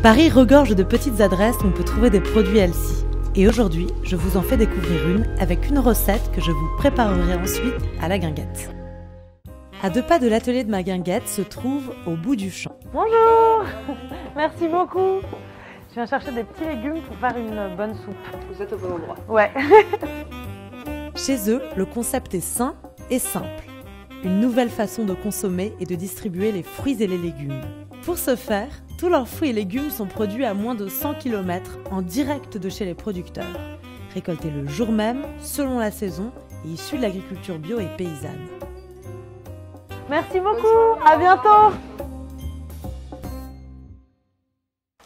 Paris regorge de petites adresses où on peut trouver des produits healthy. Et aujourd'hui, je vous en fais découvrir une avec une recette que je vous préparerai ensuite à la guinguette. À 2 pas de l'atelier de ma guinguette se trouve au bout du champ. Bonjour. Merci beaucoup. Je viens chercher des petits légumes pour faire une bonne soupe. Vous êtes au bon endroit. Ouais. Chez eux, le concept est sain et simple. Une nouvelle façon de consommer et de distribuer les fruits et les légumes. Pour ce faire, tous leurs fruits et légumes sont produits à moins de 100 km en direct de chez les producteurs, récoltés le jour même, selon la saison et issus de l'agriculture bio et paysanne. Merci beaucoup, à bientôt.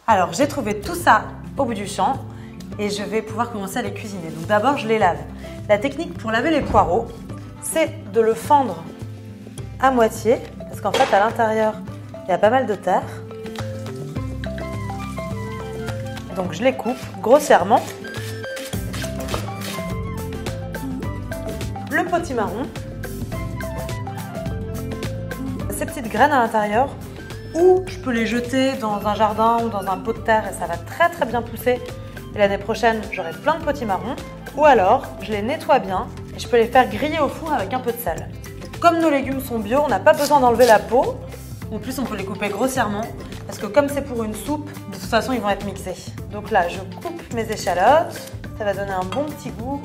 Alors j'ai trouvé tout ça au bout du champ et je vais pouvoir commencer à les cuisiner. Donc d'abord je les lave. La technique pour laver les poireaux, c'est de le fendre à moitié, parce qu'en fait à l'intérieur il y a pas mal de terre. Donc je les coupe grossièrement. Le potimarron, ces petites graines à l'intérieur, ou je peux les jeter dans un jardin ou dans un pot de terre et ça va très très bien pousser. Et l'année prochaine, j'aurai plein de potimarrons. Ou alors, je les nettoie bien et je peux les faire griller au four avec un peu de sel. Comme nos légumes sont bio, on n'a pas besoin d'enlever la peau. En plus, on peut les couper grossièrement parce que comme c'est pour une soupe, de toute façon, ils vont être mixés. Donc là, je coupe mes échalotes. Ça va donner un bon petit goût.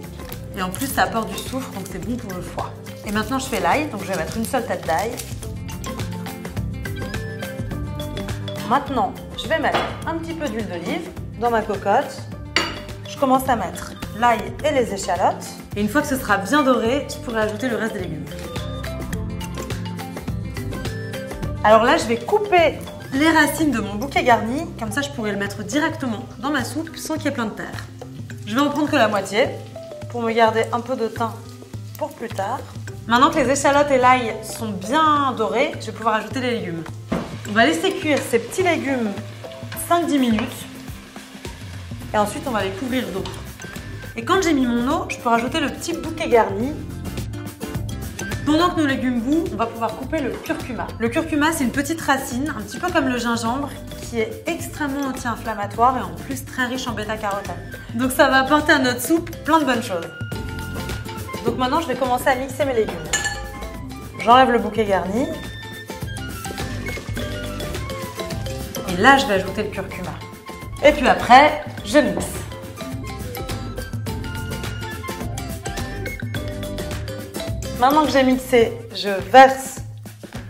Et en plus, ça apporte du soufre, donc c'est bon pour le foie. Et maintenant, je fais l'ail. Donc, je vais mettre une seule tête d'ail. Maintenant, je vais mettre un petit peu d'huile d'olive dans ma cocotte. Je commence à mettre l'ail et les échalotes. Et une fois que ce sera bien doré, je pourrai ajouter le reste des légumes. Alors là, je vais couper les racines de mon bouquet garni. Comme ça, je pourrai le mettre directement dans ma soupe sans qu'il y ait plein de terre. Je vais en prendre que la moitié pour me garder un peu de thym pour plus tard. Maintenant que les échalotes et l'ail sont bien dorés, je vais pouvoir ajouter les légumes. On va laisser cuire ces petits légumes 5-10 minutes et ensuite on va les couvrir d'eau. Et quand j'ai mis mon eau, je peux rajouter le petit bouquet garni. Pendant que nos légumes bouent, on va pouvoir couper le curcuma. Le curcuma, c'est une petite racine, un petit peu comme le gingembre, qui est extrêmement anti-inflammatoire et en plus très riche en bêta-carotène. Donc ça va apporter à notre soupe plein de bonnes choses. Donc maintenant, je vais commencer à mixer mes légumes. J'enlève le bouquet garni. Et là, je vais ajouter le curcuma. Et puis après, je mixe. Maintenant que j'ai mixé, je verse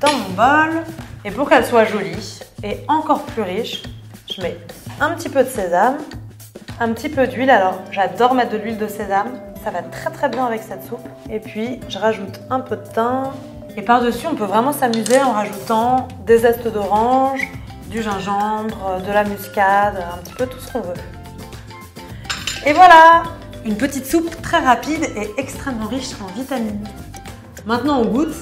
dans mon bol. Et pour qu'elle soit jolie et encore plus riche, je mets un petit peu de sésame, un petit peu d'huile. Alors, j'adore mettre de l'huile de sésame. Ça va très très bien avec cette soupe. Et puis, je rajoute un peu de thym. Et par-dessus, on peut vraiment s'amuser en rajoutant des zestes d'orange, du gingembre, de la muscade, un petit peu tout ce qu'on veut. Et voilà! Une petite soupe très rapide et extrêmement riche en vitamines. Maintenant, on goûte.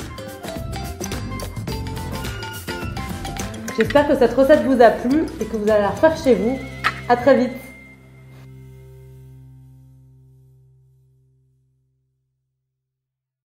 J'espère que cette recette vous a plu et que vous allez la refaire chez vous. À très vite!